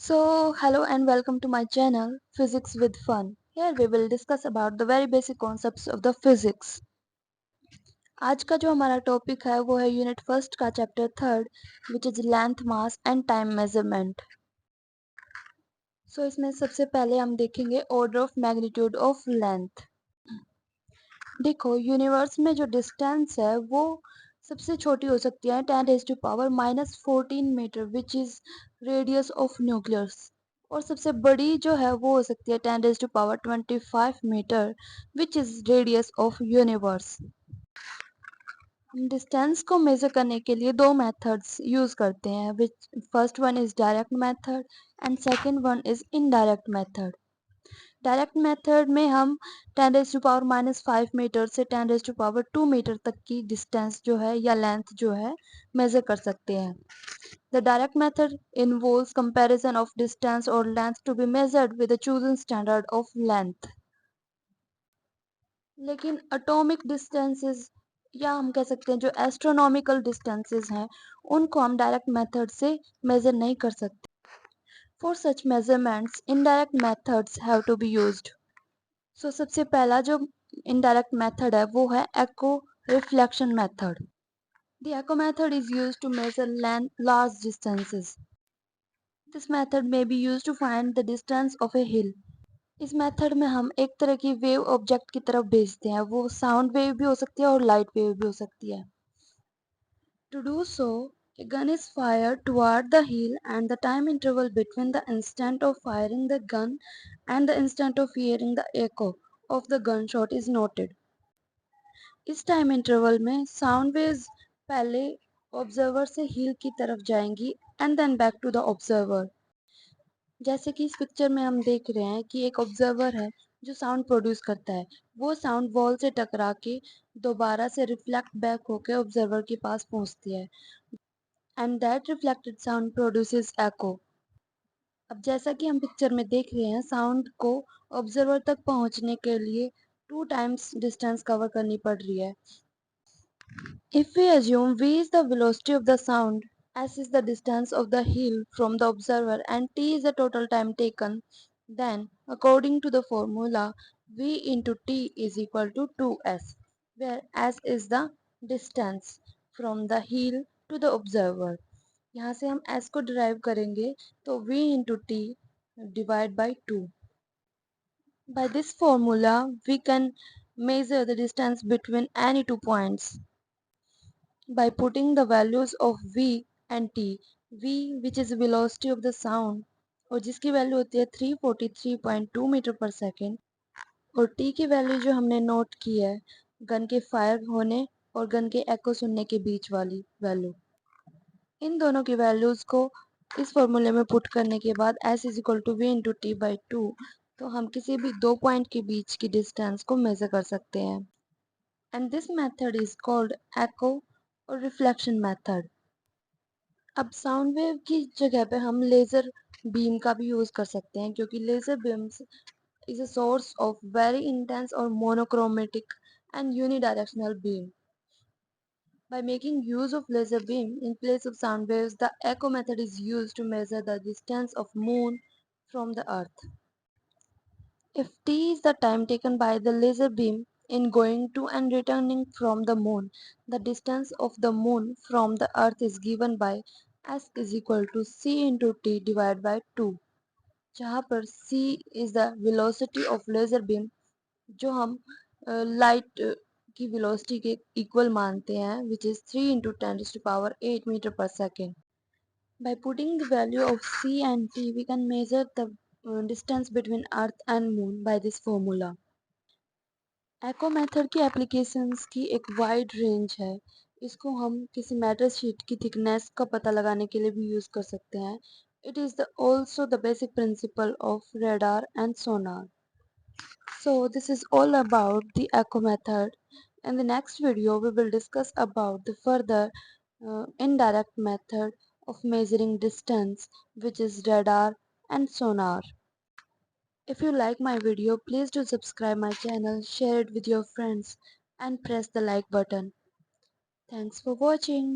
Hello and welcome to my channel Physics with Fun. Here we will discuss about the very basic concepts of the physics. आज का जो हमारा topic है वो है unit first का chapter third which is length mass and time measurement. इसमें सबसे पहले हम देखेंगे order of magnitude of length. देखो यूनिवर्स में जो डिस्टेंस है वो सबसे छोटी हो सकती है 10⁻⁻14 metre which is radius of nucleus, और सबसे बड़ी जो है वो हो सकती है 10⁻25 metre which is radius of universe. हम डिस्टेंस को मेजर करने के लिए दो मेथड्स यूज करते हैं which first one is direct method and second one is indirect method. Direct method में हम 10⁻⁻5 मीटर से 10⁻2 मीटर तक की डिस्टेंस जो है या लेंथ जो है मेजर कर सकते हैं। The direct method involves comparison of distance और length to be measured with a chosen standard of length. लेकिन एटॉमिक डिस्टेंसेस या हम कह सकते हैं जो एस्ट्रोनॉमिकल डिस्टेंसेस हैं उनको हम डायरेक्ट मेथड से मेजर नहीं कर सकते। For such measurements indirect methods have to be used. सबसे पहला जो इनडायरेक्ट मेथड है वो है echo reflection method. The echo method is used to measure large distances. This method may be used to find the distance of a hill. इस method में हम एक तरह की वेव ऑब्जेक्ट की तरफ भेजते हैं, वो साउंड वेव भी हो सकती है और लाइट वेव भी हो सकती है। To do so, a gun is fired toward the hill and the time interval between the instant of firing the gun and the instant of hearing the echo of the gunshot is noted. इस time interval में sound waves पहले observer से hill की तरफ जाएंगी and then back to the observer. जैसे कि इस पिक्चर में हम देख रहे हैं कि एक ऑब्जर्वर है जो साउंड प्रोड्यूस करता है, वो साउंड वॉल से टकरा के दोबारा से रिफ्लेक्ट बैक होकर ऑब्जर्वर के पास पहुंचती है and that reflected sound produces echo. अब जैसा कि हम पिक्चर में देख रहे हैं साउंड को ऑब्जर्वर तक पहुंचने के लिए 2 टाइम्स डिस्टेंस कवर करनी पड़ रही है। If we assume v is the velocity of the sound, s is the distance of the hill from the observer and t is the total time taken, then according to the formula v into t is equal to 2s, where s is the distance from the hill to the observer. यहाँ से हम s को derive करेंगे तो v into t divide by 2. By this formula we can measure the distance between any two points by putting the values of v and t. v which is velocity of the sound और जिसकी value होती है 343.2 metre पर second, और t की value जो हमने note की है गन के फायर होने और गन के एको सुनने के बीच वाली वैल्यू, इन दोनों की वैल्यूज को इस फॉर्मूले में पुट करने के बाद s is equal to V into T by 2, तो हम किसी भी दो पॉइंट के बीच की डिस्टेंस को मेजर कर सकते हैं। And this method is called echo और रिफ्लेक्शन मेथड। अब साउंड वेव की जगह पे हम लेज़र बीम का भी यूज़ कर सकते हैं क्योंकि laser beams is a source of very intense और monochromatic and unidirectional beam. By making use of laser beam in place of sound waves, the echo method is used to measure the distance of moon from the earth. If t is the time taken by the laser beam in going to and returning from the moon, the distance of the moon from the earth is given by s is equal to c into t divided by 2, जहाँ पर c is the velocity of laser beam जो हम light की velocity के equal मानते हैं which is 3 into 10⁸ meter per second. By putting the value of c and t we can measure the distance between earth and moon by this formula. Echo method की applications की एक wide range है। इसको हम किसी metal sheet की thickness का पता लगाने के लिए भी यूज कर सकते हैं। It is the also the basic principle of radar and Sonar. So this is all about the echo method. In the next video we will discuss about the further indirect method of measuring distance, which is radar and sonar. If you like my video, please do subscribe my channel, share it with your friends and press the like button. Thanks for watching.